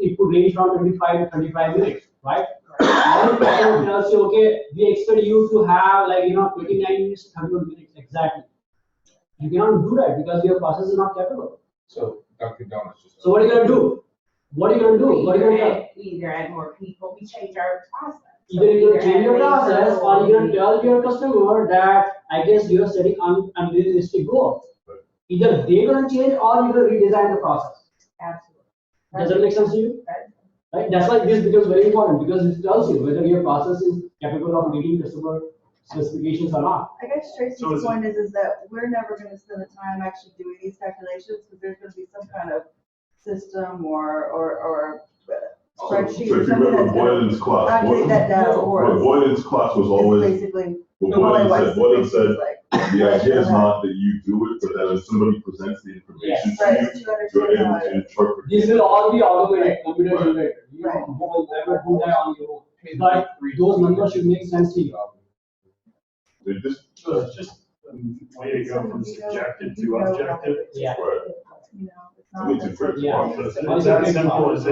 it could range from 25 to 35 minutes, right? Now the customer tells you, okay, we expect you to have 29 minutes, 31 minutes exactly. You cannot do that because your process is not capable. So Dunkin' Donuts just. So what are you gonna do? What are you gonna do? What are you gonna do? We either add more people, we change our process. Either you're gonna change your add process labor or you're gonna tell your customer that I guess you're setting unrealistic goals. Either they're gonna change or you're gonna redesign the process. Absolutely. Does that make sense to you? Right? That's why this becomes very important because it tells you whether your process is capable of meeting customer specifications or not. I guess Tracy's So is it- point is that we're never gonna spend the time actually doing these calculations, because there's gonna be some kind of system or So spreadsheet if or you something remember that's gonna Boylan's class, calculate that data for us. Boylan's class was It's always, basically, what otherwise Boylan the said, is like. the idea is not that you do it, but that if somebody presents the information Right, to that you you, understand you're how able to it. interpret. These will all be automated, computer generated. You Right. will never do that on your own. But those numbers should make sense to you. They just, So it's just a way to go from subjective to objective. Yeah. right, You know, it's I not. mean, it's a great Yeah. process. It's that simple as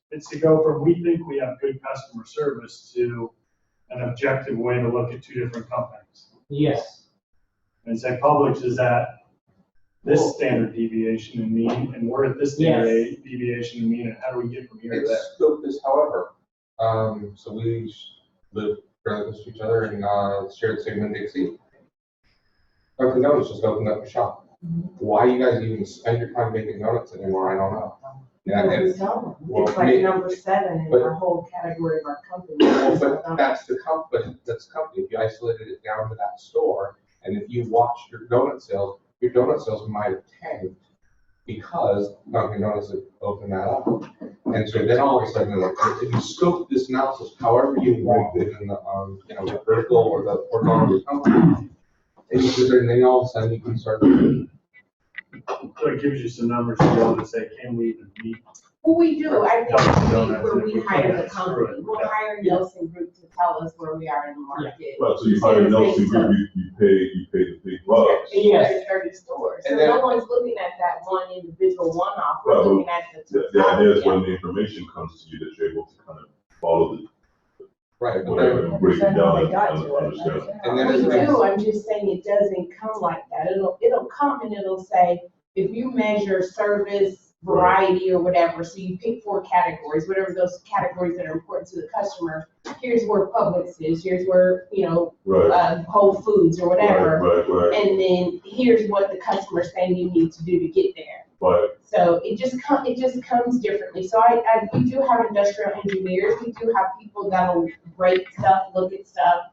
it's to go from, we think we have good customer service to an objective way to look at two different companies. Yes. And say Publix is at this standard deviation and mean, and we're at this standard deviation and mean, and how do we get from here to there? Its scope is however, so we live fairly close to each other and shared Sigmund Dixie. Dunkin' Donuts just opened up a shop. Why you guys even spend your time making donuts anymore, I don't know. Yeah, No, we and, don't. well, It's like me- number 7 in but- our whole category of our company. well, but that's the company, if you isolated it down to that store, and if you watched your donut sales might have tanked because Dunkin' Donuts had opened that up. And so then all of a sudden, like, if you scope this analysis, however you rank it in the, the vertical or the horizontal of the company, and then all of a sudden you can start. So it gives you some numbers to be able to say, can we even meet? Well, we do, I think Dunkin' Donuts, where and we if we hire the can't, screw company, it. we'll Yeah. hire Nielsen Group to tell us where we are in the market. Well, so you hire Nelson Group, you pay the big bucks. Yes. 30 stores, so And then- no one's looking at that one individual one-off, we're Right, but looking at the The idea is totality. when the information comes to you, that you're able to kind of follow the, Right, but whatever, then, and break it Understand how down they got and to it. understand. And then We as a- do, I'm just saying it doesn't come like that, it'll come and it'll say, if you measure service, variety or whatever, so you pick 4 categories, whatever those categories that are important to the customer, here's where Publix is, here's where, Right, Whole Foods or whatever. right, And then here's what the customer's saying you need to do to get there. but, So it just comes differently. So we do have industrial engineers, we do have people that'll break stuff, look at stuff,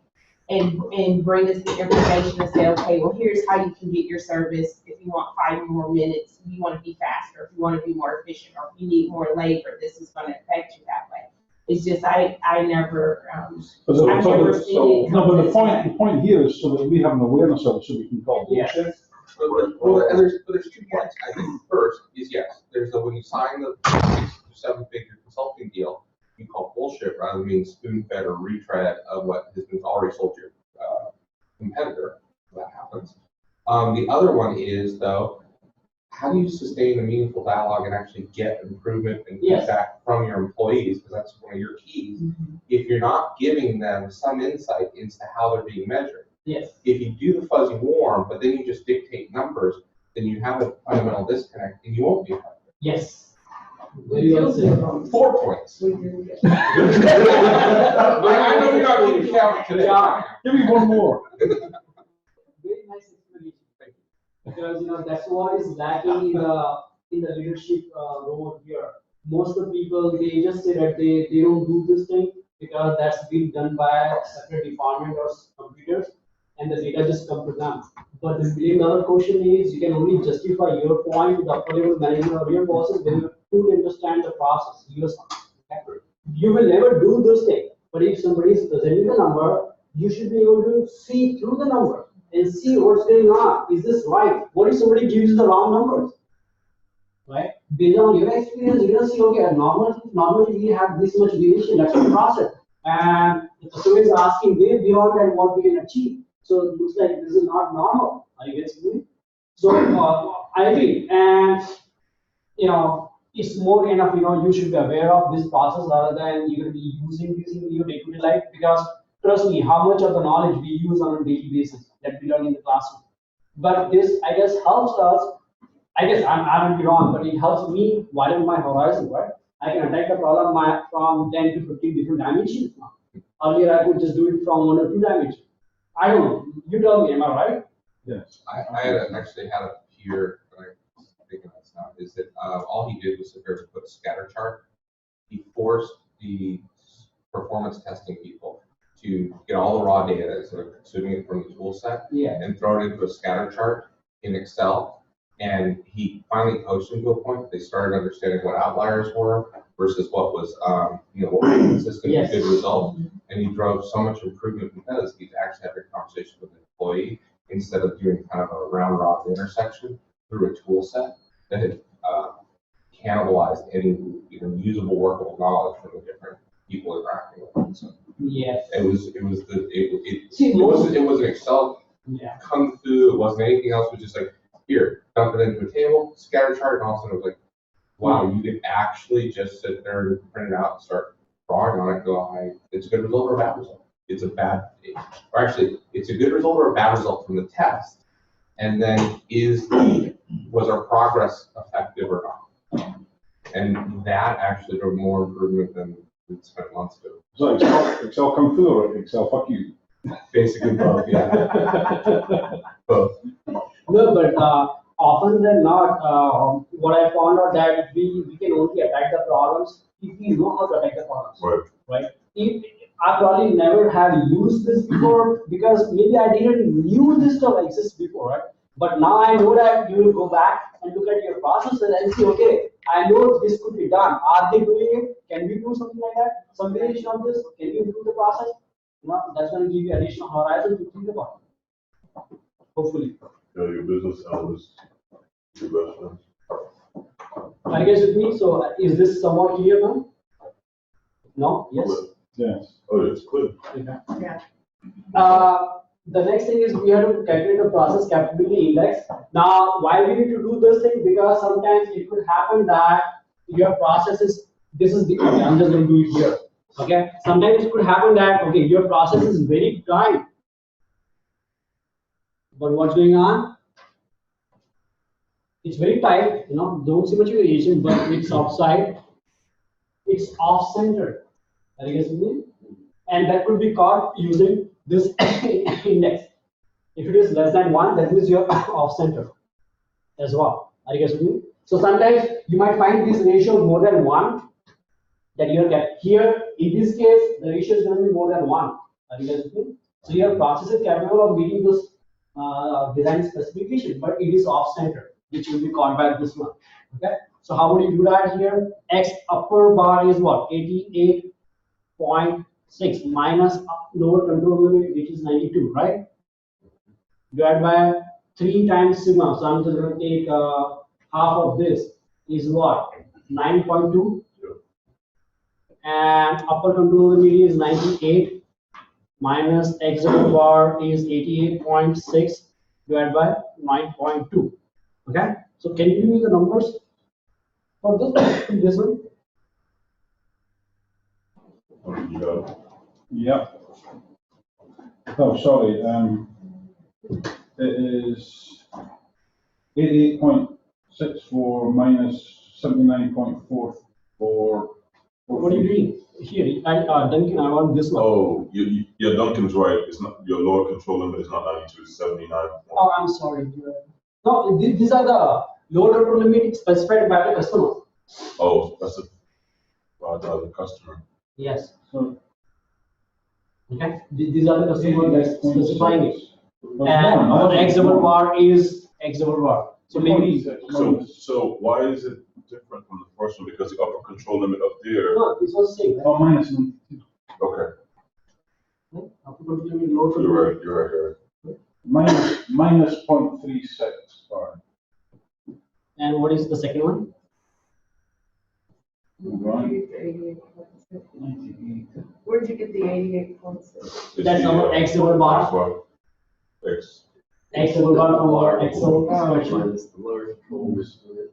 and bring us the information and say, okay, well, here's how you can get your service. If you want 5 more minutes, if you want to be faster, if you want to be more efficient, or if you need more labor, this is going to affect you that way. It's just, I never, But the- I've so never the- seen so- it No, come but this the way. point here is so that we have an awareness of it, so we can call Yes. bullshit. and there's 2 points, I think. First is yes, when you sign the 6 to 7 figure consulting deal, you call bullshit rather than being spoon-fed or retread of what has been already sold to your competitor. That happens. The other one is though, how do you sustain a meaningful dialogue and actually get improvement and Yes. feedback from your employees? Because that's one of your keys. If you're not giving them some insight into how they're being measured. Yes. If you do the fuzzy warm, but then you just dictate numbers, then you have a fundamental disconnect and you won't be effective. Yes. Very well said. 4 points. we do. I know you're not going to count today. Give me one more. Very nice explanation. Because that's what is lacking in the leadership role here. Most of the people they just say that they don't do this thing because that's been done by a separate department or computers, and the data just come to them. But the $1 million question is you can only justify your point to the upper level management or your bosses when you fully understand the process. You will never do this thing. But if somebody is presenting the number, you should be able to see through the number and see what's going on. Is this right? What if somebody gives you the wrong numbers? Right? Based on your experience, you're gonna see, okay, normally we have this much deviation, that's the process. And the customer is asking way beyond that what we can achieve. So it looks like this is not normal. Are you getting me? So I agree, and it's more kind of you should be aware of this process rather than you're going to be using this in your day-to-day life, because trust me, how much of the knowledge we use on a daily basis that we learn in the classroom. But this, I guess, helps us. I guess I might be wrong, but it helps me widen my horizon, right? I can attack the problem from 10 to 15 different dimensions now. Earlier, I could just do it from 1 or 2 dimensions. I don't know. You tell me, am I right? Yes. I actually had a peer, and I'm thinking that's not, is that all he did was sit there and put a scatter chart. He forced the performance testing people to get all the raw data instead of consuming it from the tool set and throw it into a scatter chart in Excel. And he finally coached them to a point that they started understanding what outliers were versus what was, what was consistent and good result. And he drove so much improvement because he's actually having a conversation with an employee instead of doing kind of a round robin intersection through a tool set that had cannibalized any usable, workable knowledge from the different people interacting with it. So it was an Excel kung fu. It wasn't anything else. It was just like, here, dump it into a table, scatter chart, and all of a sudden it was like, wow, you could actually just sit there and print it out and start drawing on it and go, it's a good result or a bad result. It's a bad, or actually, it's a good result or a bad result from the test. And then was our progress effective or not? And that actually drove more improvement than we spent months doing. So Excel kung fu or Excel fuck you? Basically both, yeah. Both. No, but often than not, what I found out that we can only attack the problems if we know how to attack the problems. Right? I probably never have used this before because maybe I didn't knew this stuff exists before, right? But now I know that you will go back and look at your process and see, okay, I know this could be done. Are they doing it? Can we do something like that? Some variation of this? Can we improve the process? That's going to give you additional horizon to think about. Hopefully. Yeah, your business analyst, your best friend. Are you guys with me? So is this somewhat clear now? No? Yes? Yes. Oh, it's clear. Yeah. The next thing is we have to calculate the process capability index. Now, why we need to do this thing? Because sometimes it could happen that your process is, I'm just going to do it here. Okay? Sometimes it could happen that, okay, your process is very tight. But what's going on? It's very tight, don't see much variation, but it's offside. It's off-centered. Are you guys with me? And that could be caught using this index. If it is less than 1, that means you're off-center as well. Are you guys with me? So sometimes you might find this ratio more than 1 that you're getting. Here, in this case, the ratio is going to be more than 1. Are you guys with me? So your process is capable of meeting this design specification, but it is off-center, which will be caught by this one. Okay. So how would you do that here? X upper bar is what? 88.6 minus lower control limit, which is 92, right? Divided by 3 times sigma. So I'm just going to take half of this is what? 9.2. And upper control limit is 98 minus x upper bar is 88.6 divided by 9.2. Okay. So can you give me the numbers for this one? Yeah. Oh, sorry. It is 88.64 minus 79.44. What are you doing here? Duncan, I want this one. Oh, your Duncan's right. It's not your lower control limit is not 92, it's 79. Oh, I'm sorry. No, these are the lower control limit specified by the customer. Oh, specified by the customer. Yes. So, okay. These are the customer that's specifying it. And our x double bar is x double bar. So maybe. So why is it different from the first one? Because the upper control limit up there. No, this was same. oh, minus 1. Okay. Upper control limit, lower control limit. You're right. Minus 0.36. Sorry. And what is the second one? Right. 88.6. Where did you get the 88.6? That's our x double bar. X. X double bar from our Excel spreadsheet. Minus the lower control limit.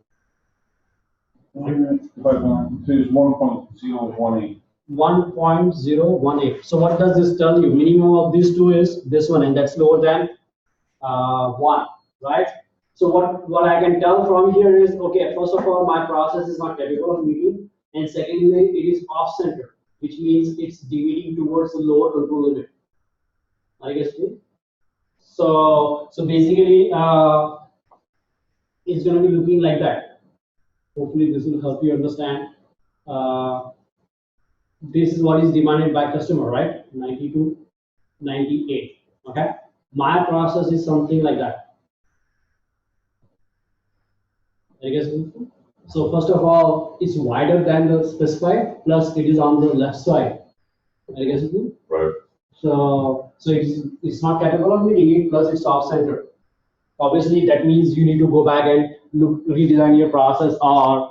Divided by 2 is 1.018. 1.018. So what does this tell you? Minimum of these two is this one, and that's lower than 1, right? So what I can tell from here is, okay, first of all, my process is not capable of meeting, and secondly, it is off center, which means it's deviating towards the lower control limit. I guess. So basically, it's going to be looking like that. Hopefully, this will help you understand. This is what is demanded by customer, right? 92, 98. Okay. My process is something like that. I guess. So first of all, it's wider than the specified, plus it is on the left side. I guess. Right. So it's not capable of meeting it, plus it's off center. Obviously, that means you need to go back and redesign your process, or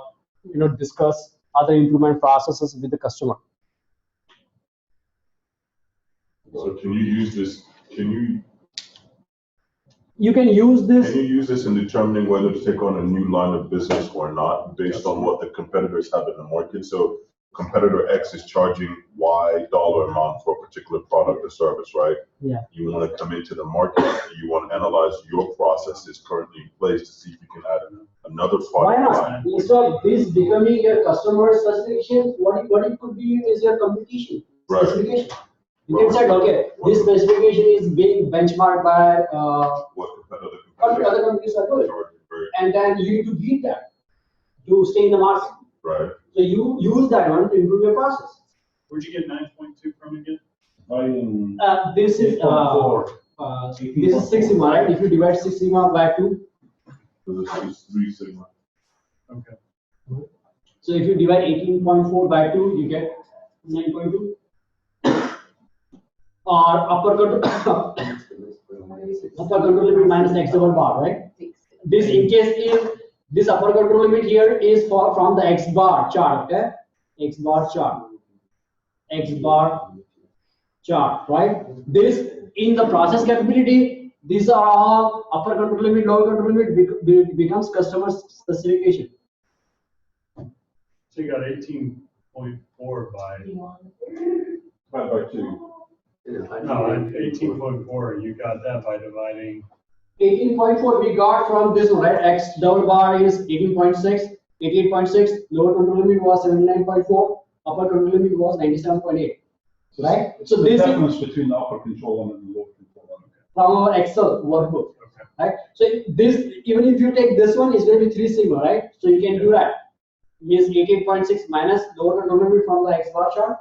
discuss other improvement processes with the customer. So can you use this? You can use this. Can you use this in determining whether to take on a new line of business or not, based on what the competitors have in the market? So competitor X is charging Y dollar amount for a particular product or service, right? Yeah. You want to come into the market, you want to analyze your processes currently in place to see if you can add another Why product not? line. Instead of this becoming your customer specification, what it could be is your competition specification. You can say, okay, this specification is being benchmarked by What other companies are doing, and then you need to beat that to stay in the market. Right. So you use that one to improve your process. Where'd you get 9.2 from again? This is 6 sigma, right? If you divide 6 sigma by 2. So this is 3 sigma. Okay. So if you divide 18.4 by 2, you get 9.2. Or upper control limit minus X double bar, right? This in case if this upper control limit here is from the X bar chart, okay? X bar chart, right? This in the process capability, these are all upper control limit, lower control limit becomes customer specification. So you got 18.4 by 2. no, 18.4. You got that by dividing. 18.4 we got from this one, right? X double bar is 18.6, 88.6, lower control limit was 79.4, upper control limit was 97.8, right? So the this difference between the upper control limit and the lower control limit. from our Excel workbook, Okay. right? So this, even if you take this one, it's going to be 3 sigma, right? So you can do that. Is 18.6 minus lower control limit from the X bar chart,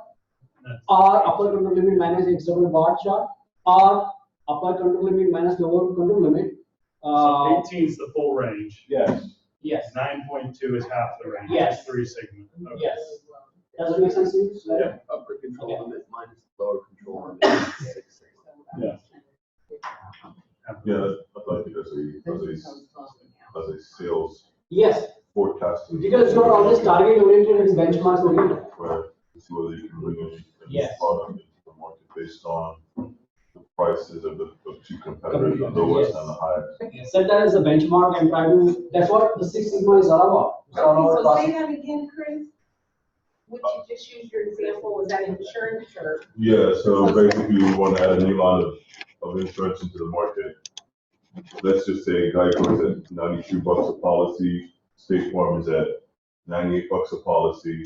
or upper control limit minus X double bar chart, or upper control limit minus lower control limit. So 18 is the full range. Yes. Yes. 9.2 is half the range. Yes. It's 3 sigma. Okay. Yes. Does it make sense to you? Yeah. Upper control limit minus lower control limit is 6 sigma. Yeah. Yeah, I like it as a sales Yes, forecasting. because it's not always target oriented, it's benchmark oriented. Right, to see whether you can bring in a new Yes. product into the market based on the prices of the two competitors, the lowest and the highest. Set that as a benchmark and try to, that's what the 6 sigma is all about. It's all about So process. say that again, Chris? Would you just use your example, was that insurance or? Yeah, so basically we want to add a new line of insurance into the market. Let's just say Geico is at $92 a policy, State Farm is at $98 a policy,